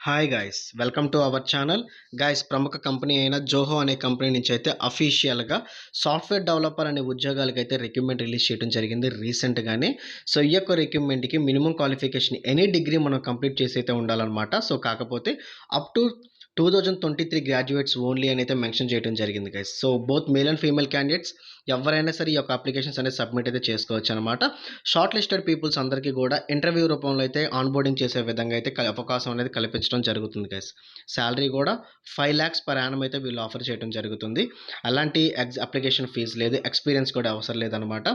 Hi guys welcome to our channel guys. ప్రముఖ company అయిన జోహో అనే కంపెనీ నుంచి అయితే అఫీషియల్గా సాఫ్ట్వేర్ డెవలపర్ అనే ఉద్యోగాలకి అయితే రిక్రూట్మెంట్ రిలీజ్ చేయడం జరిగింది రీసెంట్గానే. సో ఈ యొక్క రిక్రూట్మెంట్కి మినిమం క్వాలిఫికేషన్ ఎనీ డిగ్రీ మనం కంప్లీట్ చేసి అయితే ఉండాలన్నమాట. సో కాకపోతే అప్ టు 2023 గ్రాడ్యుయేట్స్ ఓన్లీ అని అయితే మెన్షన్ చేయడం జరిగింది guys. So both male and female candidates ఎవరైనా సరే ఈ యొక్క అప్లికేషన్స్ అనేది సబ్మిట్ అయితే చేసుకోవచ్చు అనమాట. షార్ట్ లిస్టెడ్ పీపుల్స్ అందరికీ కూడా ఇంటర్వ్యూ రూపంలో అయితే ఆన్బోర్డింగ్ చేసే విధంగా అయితే అవకాశం అనేది కల్పించడం జరుగుతుంది గైస్. శాలరీ కూడా 5 lakhs per annum అయితే వీళ్ళు ఆఫర్ చేయడం జరుగుతుంది. అలాంటి అప్లికేషన్ ఫీజు లేదు, ఎక్స్పీరియన్స్ కూడా అవసరం లేదనమాట.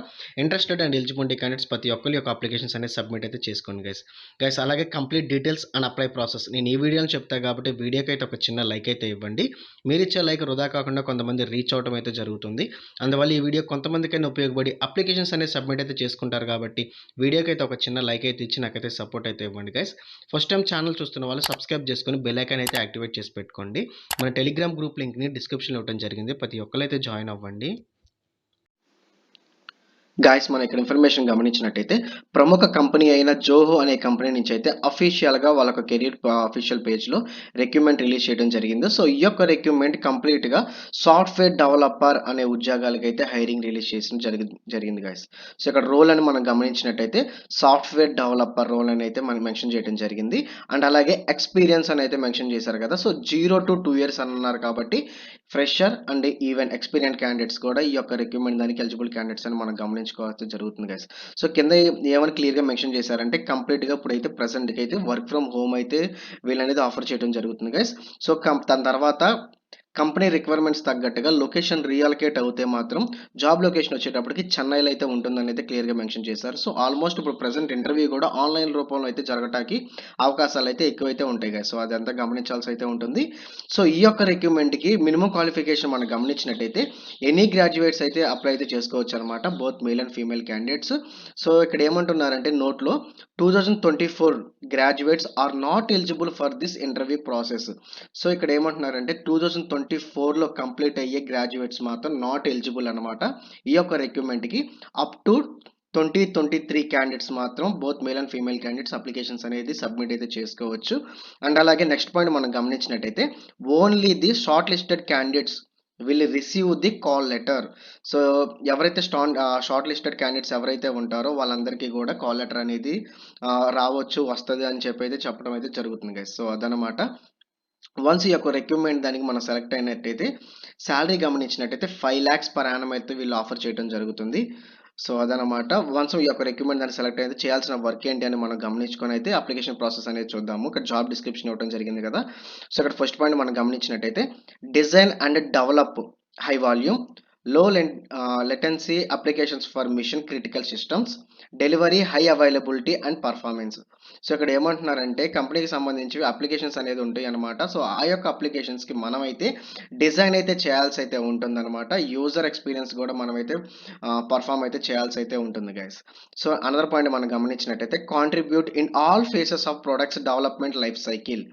ఇంట్రెస్టెడ్ అండ్ ఎలిజిబిలిటీ క్యాండిడేట్స్ ప్రతి ఒక్కరి యొక్క అప్లికేషన్స్ అనేది సబ్మిట్ అయితే చేసుకోండి గైస్. గైస్ అలాగే complete details and apply process నేను ఈ వీడియోని చెప్తాను కాబట్టి వీడియోకి అయితే ఒక చిన్న లైక్ అయితే ఇవ్వండి. మీరు ఇచ్చే లైక్ వృధా కాకుండా కొంతమంది రీచ్ అవడం అయితే జరుగుతుంది. అందువల్ల ఈ వీడియో కొంతమందికైనా ఉపయోగపడి అప్లికేషన్స్ అనేది సబ్మిట్ అయితే చేసుకుంటారు కాబట్టి వీడియోకి అయితే ఒక చిన్న లైక్ అయితే ఇచ్చి నాకైతే సపోర్ట్ అయితే ఇవ్వండి గైస్. ఫస్ట్ టైం ఛానల్ చూస్తున్న వాళ్ళు సబ్స్క్రైబ్ చేసుకొని బెల్ ఐకాన్ అయితే యాక్టివేట్ చేసి పెట్టుకోండి. మన టెలిగ్రామ్ గ్రూప్ లింక్ని డిస్క్రిప్షన్లో ఇవ్వడం జరిగింది, ప్రతి ఒక్కరైతే జాయిన్ అవ్వండి. గాయస్ మనం ఇక్కడ ఇన్ఫర్మేషన్ గమనించినట్టయితే ప్రముఖ కంపెనీ అయిన జోహో అనే కంపెనీ నుంచి అయితే అఫీషియల్గా వాళ్ళ కెరీర్ అఫీషియల్ పేజ్లో రిక్రూట్మెంట్ రిలీజ్ చేయడం జరిగింది. సో ఈ యొక్క రిక్రూట్మెంట్ కంప్లీట్గా సాఫ్ట్వేర్ డెవలపర్ అనే ఉద్యోగాలకి అయితే హైరింగ్ రిలీజ్ చేసిన జరిగింది గాయస్. సో ఇక్కడ రోల్ అని మనం గమనించినట్టయితే సాఫ్ట్వేర్ డెవలపర్ రోల్ అని అయితే మనం మెన్షన్ చేయడం జరిగింది. అండ్ అలాగే ఎక్స్పీరియన్స్ అని అయితే మెన్షన్ చేశారు కదా. సో 0 to 2 years అన్నారు కాబట్టి fresher and even experience candidates కూడా ఈ యొక్క రిక్రూట్మెంట్ దానికి ఎలిజిబుల్ క్యాండిడేట్స్ అని మనం గమనించుకోవాల్సి జరుగుతుంది గైస్. సో కింద ఏమని క్లియర్గా మెన్షన్ చేశారంటే కంప్లీట్గా ఇప్పుడైతే ప్రెసెంట్కి అయితే వర్క్ ఫ్రమ్ హోమ్ అయితే వీళ్ళనేది ఆఫర్ చేయడం జరుగుతుంది గైస్. సో దాని తర్వాత కంపెనీ రిక్వైర్మెంట్స్ తగ్గట్టుగా లొకేషన్ రీఅలొకేట్ అవుతే మాత్రం జాబ్ లొకేషన్ వచ్చేటప్పటికి చెన్నైలో అయితే ఉంటుందని అయితే క్లియర్గా మెన్షన్ చేశారు. సో ఆల్మోస్ట్ ఇప్పుడు ప్రెసెంట్ ఇంటర్వ్యూ కూడా ఆన్లైన్ రూపంలో అయితే జరగటానికి అవకాశాలు అయితే ఎక్కువైతే ఉంటాయి కదా. సో అదంతా గమనించాల్సి అయితే ఉంటుంది. సో ఈ యొక్క రిక్రూట్మెంట్కి మినిమం క్వాలిఫికేషన్ మనం గమనించినట్టయితే ఎనీ గ్రాడ్యుయేట్స్ అయితే అప్లై అయితే చేసుకోవచ్చు అనమాట, both male and female candidates. So ఇక్కడ ఏమంటున్నారంటే నోట్లో 2024 graduates are not eligible for this interview process. So ఇక్కడ ఏమంటున్నారంటే 2024లో కంప్లీట్ అయ్యే గ్రాడ్యుయేట్స్ మాత్రం నాట్ ఎలిజిబుల్ అనమాట ఈ యొక్క రిక్రూట్మెంట్కి. అప్ టు 2023 క్యాండిడేట్స్ మాత్రం both male and female candidates applications అనేది సబ్మిట్ అయితే చేసుకోవచ్చు. అండ్ అలాగే నెక్స్ట్ పాయింట్ మనం గమనించినట్టయితే only the shortlisted candidates will receive the call letter. So ఎవరైతే షార్ట్ లిస్టెడ్ క్యాండిడేట్స్ ఎవరైతే ఉంటారో వాళ్ళందరికీ కూడా కాల్ లెటర్ అనేది రావచ్చు, వస్తుంది అని చెప్పి అయితే చెప్పడం అయితే జరుగుతుంది గైస్. సో అదనమాట. వన్స్ ఈ యొక్క రిక్రూట్మెంట్ దానికి మనం సెలెక్ట్ అయినట్టయితే శాలరీ గమనించినట్టయితే 5 lakhs per annum అయితే వీళ్ళు ఆఫర్ చేయడం జరుగుతుంది. సో అదనమాట. వన్స్ ఈ యొక్క రిక్రూట్మెంట్ దాన్ని సెలెక్ట్ అయితే చేయాల్సిన వర్క్ ఏంటి అని మనం గమనించుకొని అయితే అప్లికేషన్ ప్రాసెస్ అనేది చూద్దాము. ఇక్కడ జాబ్ డిస్క్రిప్షన్ ఇవ్వడం జరిగింది కదా. సో ఇక్కడ ఫస్ట్ పాయింట్ మనం గమనించినట్టయితే design and develop high volume లో latency applications for mission critical systems, delivery high availability and performance. So ఇక్కడ ఏమంటున్నారంటే కంపెనీకి సంబంధించి అప్లికేషన్స్ అనేది ఉంటాయి అనమాట. సో ఆ యొక్క అప్లికేషన్స్కి మనమైతే డిజైన్ అయితే చేయాల్సి అయితే ఉంటుందన్నమాట. యూజర్ ఎక్స్పీరియన్స్ కూడా మనమైతే పర్ఫామ్ అయితే చేయాల్సి అయితే ఉంటుంది గైస్. సో అనదర్ పాయింట్ మనం గమనించినట్టయితే contribute in all faces of products development life cycle.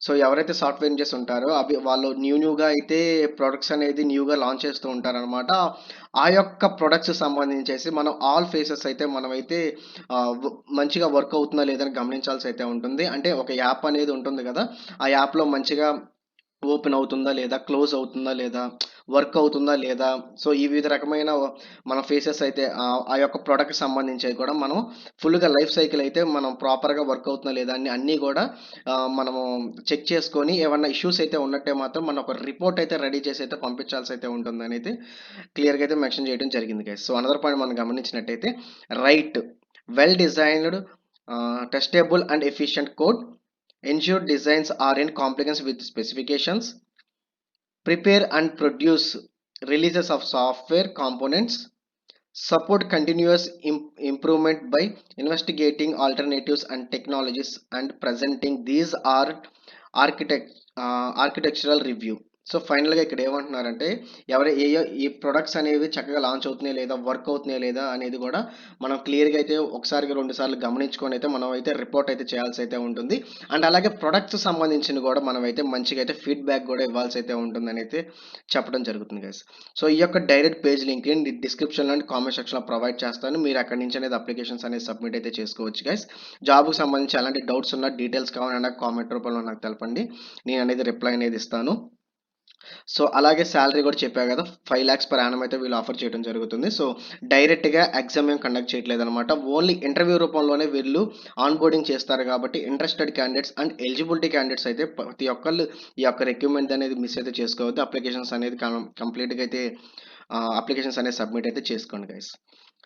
So ఎవరైతే సాఫ్ట్వేర్ ఇంజనీర్స్ ఉంటారో వాళ్ళు న్యూగా అయితే ప్రొడక్ట్స్ అనేది న్యూగా లాంచ్ చేస్తూ ఉంటారనమాట. ఆ యొక్క ప్రొడక్ట్స్ సంబంధించేసి మనం ఆల్ ఫేసెస్ అయితే మనమైతే మంచిగా వర్క్ అవుతుందా లేదని గమనించాల్సి అయితే ఉంటుంది. అంటే ఒక యాప్ అనేది ఉంటుంది కదా, ఆ యాప్లో మంచిగా ఓపెన్ అవుతుందా లేదా, క్లోజ్ అవుతుందా లేదా, వర్క్ అవుతుందా లేదా. సో ఈ వివిధ రకమైన మన ఫేసెస్ అయితే ఆ యొక్క ప్రోడక్ట్కి సంబంధించి కూడా మనం ఫుల్గా లైఫ్ సైకిల్ అయితే మనం ప్రాపర్గా వర్క్ అవుతుందా లేదా అన్నీ కూడా మనము చెక్ చేసుకొని ఏమన్నా ఇష్యూస్ అయితే ఉన్నట్టే మాత్రం మనం ఒక రిపోర్ట్ అయితే రెడీ చేసి అయితే పంపించాల్సి అయితే ఉంటుందని అయితే క్లియర్గా అయితే మెన్షన్ చేయడం జరిగింది గైస్. సో అనదర్ పాయింట్ మనం గమనించినట్టయితే right well designed testable and efficient code, ensure designs are in compliance with specifications, prepare and produce releases of software components, support continuous improvement by investigating alternatives and technologies and presenting these are architectural review. So ఫైనల్‌గా ఇక్కడ ఏమంటున్నారంటే, ఈ products అనేవి చక్కగా launch అవుతున్నాయా లేదా, work అవుతున్నాయా లేదా అనేది గూడా మనం క్లియర్‌గా అయితే ఒకసారికి 2 సార్లు గమనించుకొనైతే మనమైతే రిపోర్ట్ అయితే చేయాల్సయితే ఉంటుంది. అండ్ అలాగే ప్రొడక్ట్స్ సంబంధించింది గూడా మనమైతే మంచిగా అయితే ఫీడ్‌బ్యాక్ గూడా ఇవ్వాల్సయితే ఉంటుందనైతే చెప్పడం జరుగుతుంది గైస్. సో ఈ యొక్క డైరెక్ట్ పేజ్ లింక్‌ని డిస్క్రిప్షన్‌లో అండ్ కామెంట్ సెక్షన్‌లో ప్రొవైడ్ చేస్తాను. మీరు అక్కడి నుంచి అనేది అప్లికేషన్స్ అనేది సబ్మిట్ అయితే చేసుకోవచ్చు గైస్. జాబ్‌కి సంబంధించి ఎలాంటి డౌట్స్ ఉన్నా, డీటెయిల్స్ కావాలన్నా కామెంట్ రూపంలో నాకు తెలపండి. నేననేది రిప్లై అనేది ఇస్తాను. సో, అలాగే సాలరీ గూడా చెప్పా గదా! 5,00,000 పర్ యానమ్ అయితే వీళ్ళు ఆఫర్ చేయడం జరుగుతుంది. సో, డైరెక్ట్‌గా ఎగ్జామ్ ఏం కండక్ట్ చేయట్లేదనమాట. ఓన్లీ ఇంటర్వ్యూ రూపంలోనే వీళ్ళు ఆన్ బోర్డింగ్ చేస్తారు గాబట్టి, interested candidates and eligibility candidates అయితే ప్రతి ఒక్కళ్ళు ఈ యొక్క రిక్రూట్‌మెంట్ అనేది మిస్ అయితే చేసుకోవద్దు. అప్లికేషన్స్ అనేది కంప్లీట్‌గా అయితే అప్లికేషన్స్ అనేది సబ్మిట్ అయితే చేసుకోండి గైస్.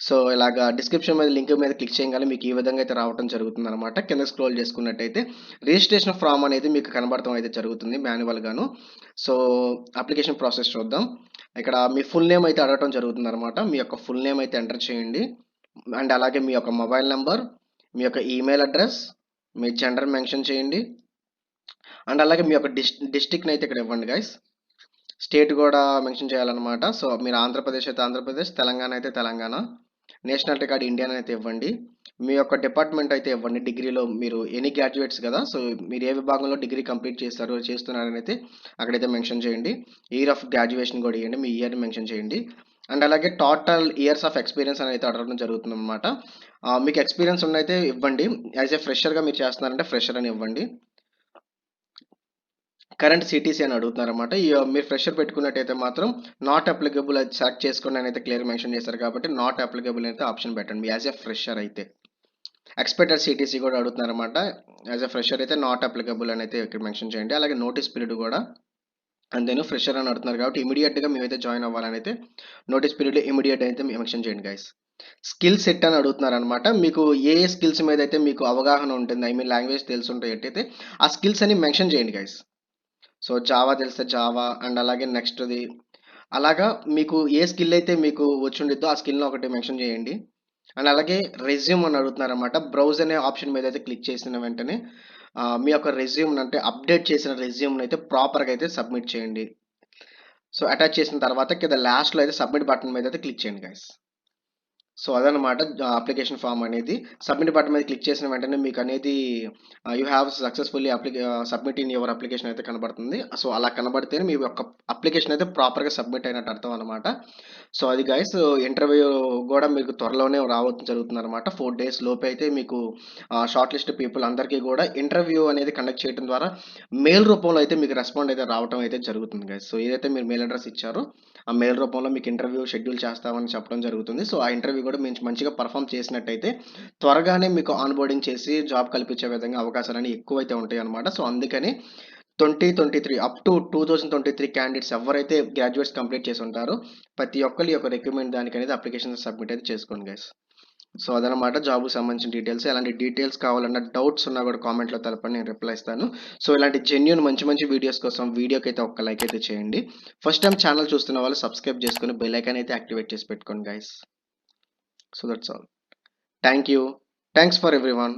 సో, ఇలాగా డిస్క్రిప్షన్ మీద లింక్ మీద క్లిక్ చేయంగానే మీకు ఈ విధంగా అయితే రావటం జరుగుతుందనమాట. కింద స్క్రోల్ చేసుకున్నట్టయితే రిజిస్ట్రేషన్ ఫార్మ్ అనేది మీకు కనబడటం అయితే జరుగుతుంది మాన్యువల్‌గాను. సో, అప్లికేషన్ ప్రాసెస్ చూద్దాం. ఇక్కడ మీ ఫుల్ నేమ్ అయితే అడగటం జరుగుతుందనమాట. మీ యొక్క ఫుల్ నేమ్ అయితే ఎంటర్ చేయండి. అండ్ అలాగే మీ యొక్క మొబైల్ నంబర్, మీ యొక్క ఈమెయిల్ అడ్రెస్, మీ జెండర్ మెన్షన్ చేయండి. అండ్ అలాగే మీ యొక్క డిస్ట్రిక్ట్‌ని అయితే ఇక్కడ ఇవ్వండి గైస్. స్టేట్ గూడా మెన్షన్ చేయాలనమాట. సో, మీరు ఆంధ్రప్రదేశ్ అయితే ఆంధ్రప్రదేశ్, తెలంగాణ అయితే తెలంగాణ. నేషనాలిటీ కార్డ్ ఇండియన్ అయితే ఇవ్వండి. మీ యొక్క డిపార్ట్‌మెంట్ అయితే ఇవ్వండి. డిగ్రీలో మీరు ఎనీ గ్రాడ్యుయేట్స్ గదా! సో, మీరు ఏ విభాగంలో డిగ్రీ కంప్లీట్ చేశారో, చేస్తున్నారనైతే అక్కడైతే మెన్షన్ చేయండి. ఇయర్ ఆఫ్ గ్రాడ్యుయేషన్ గూడా ఇయ్యండి. మీ ఇయర్‌ని మెన్షన్ చేయండి. అండ్ అలాగే టోటల్ ఇయర్స్ ఆఫ్ ఎక్స్‌పీరియన్స్ అని అయితే అడగడం జరుగుతుందనమాట. మీకు ఎక్స్‌పీరియన్స్ ఉన్నయితే ఇవ్వండి. యాస్ ఎ ఫ్రెషర్‌గా మీరు చేస్తున్నారంటే ఫ్రెషర్ అని ఇవ్వండి. కరెంట్ సిటీసీ అని అడుగుతున్నారన్నమాట. మీరు ఫ్రెషర్ పెట్టుకున్నట్టయితే మాత్రం నాట్ అప్లికబుల్ అది సెలెక్ట్ చేసుకోండి అని అయితే క్లియర్‌గా మెన్షన్ చేశారు కాబట్టి నాట్ అప్లికబుల్ అయితే ఆప్షన్ పెట్టండి. యాస్ ఎ ఫ్రెషర్ అయితే. ఎక్స్‌పెక్టెడ్ సిటీసీ కూడా అడుగుతున్నారన్నమాట. యాస్ ఎ ఫ్రెషర్ అయితే నాట్ అప్లికబుల్ అని అయితే ఇక్కడ మెన్షన్ చేయండి. అలాగే నోటీస్ పీరియడ్ కూడా అంతేను ఫ్రెషర్ అని అడుగుతున్నారు కాబట్టి ఇమ్మీడియేట్‌గా మేమైతే జాయిన్ అవ్వాలని అయితే నోటీస్ పీరియడ్‌లో ఇమ్మీడియేట్ అయితే మెన్షన్ చేయండి గైస్. స్కిల్ సెట్ అని అడుగుతున్నారన్నమాట. మీకు ఏ ఏ స్కిల్స్ మీద అయితే మీకు అవగాహన ఉంటుంది. ఐ మీన్ లాంగ్వేజ్ తెలిసుంటాయట్టయితే ఆ స్కిల్స్ అని మెన్షన్ చేయండి గైస్. సో, జావా తెలిస్తే జావా అండ్ అలాగే నెక్స్ట్‌ది అలాగా మీకు ఏ స్కిల్ అయితే మీకు వచ్చుండిద్దో ఆ స్కిల్‌ని ఒకటి మెన్షన్ చేయండి. అండ్ అలాగే రెజ్యూమ్ అని అడుగుతున్నారన్నమాట. బ్రౌజ్ అనే ఆప్షన్ మీద అయితే క్లిక్ చేసిన వెంటనే మీ యొక్క రెజ్యూమ్‌ని అంటే అప్డేట్ చేసిన రెజ్యూమ్‌ని అయితే ప్రాపర్‌గా అయితే సబ్మిట్ చేయండి. సో, అటాచ్ చేసిన తర్వాత కింద లాస్ట్‌లో అయితే సబ్మిట్ బటన్ మీద అయితే క్లిక్ చేయండి గైస్. సో, అదనమాట అప్లికేషన్ ఫార్మ్ అనేది. సబ్మిట్ బటన్ మీద క్లిక్ చేసిన వెంటనే మీకనేది you have successfully submit in your application అయితే కనబడుతుంది. సో, అలా కనబడితేనే మీ యొక్క అప్లికేషన్ అయితే ప్రాపర్‌గా సబ్మిట్ అయినట్టు అర్థం అనమాట. సో, అది గైస్ ఇంటర్వ్యూ గూడా మీకు త్వరలోనే రావడం జరుగుతుందనమాట. 4 డేస్ లోపే అయితే మీకు షార్ట్ లిస్ట్ పీపుల్ అందరికీ గూడా ఇంటర్వ్యూ అనేది కండక్ట్ చేయడం ద్వారా మెయిల్ రూపంలో అయితే మీకు రెస్పాండ్ అయితే రావటం అయితే జరుగుతుంది గైస్. సో, ఏదైతే మీరు మెయిల్ అడ్రెస్ ఇచ్చారో ఆ మెయిల్ రూపంలో మీకు ఇంటర్వ్యూ షెడ్యూల్ చేస్తామని చెప్పడం జరుగుతుంది. సో, ఆ ఇంటర్వ్యూ కూడా మంచిగా పర్ఫార్మ్ చేసినట్టయితే త్వరగానే మీకు ఆన్ బోర్డింగ్ చేసి జాబ్ కల్పించే విధంగా అవకాశాలన్నీ ఎక్కువైతే ఉంటాయన్నమాట. సో, అందుకని 2023 అప్ టు 2023 క్యాండిడేట్స్ ఎవరైతే గ్రాడ్యుయేట్స్ కంప్లీట్ చేసి ఉంటారో ప్రతి ఒక్కళ్ళు ఈ యొక్క రిక్రూట్‌మెంట్ దానికనేది అప్లికేషన్ సబ్మిట్ అయితే చేసుకోండి గైస్. సో, అదనమాట జాబ్‌కి సంబంధించిన డీటెయిల్స్. ఎలాంటి డీటెయిల్స్ కావాలన్నా, డౌట్స్ ఉన్నా కూడా కామెంట్‌లో తెలపండి. నేను రిప్లై ఇస్తాను. సో, ఇలాంటి జెన్యూన్ మంచి మంచి వీడియోస్ కోసం వీడియోకైతే ఒక్క లైక్ అయితే చేయండి. ఫస్ట్ టైమ్ ఛానల్ చూస్తున్న వాళ్ళు సబ్స్క్రైబ్ చేసుకొని బెల్ ఐకాన్ అయితే యాక్టివేట్ చేసి పెట్టుకోండి guys. So, that's all. Thank you. Thanks for everyone.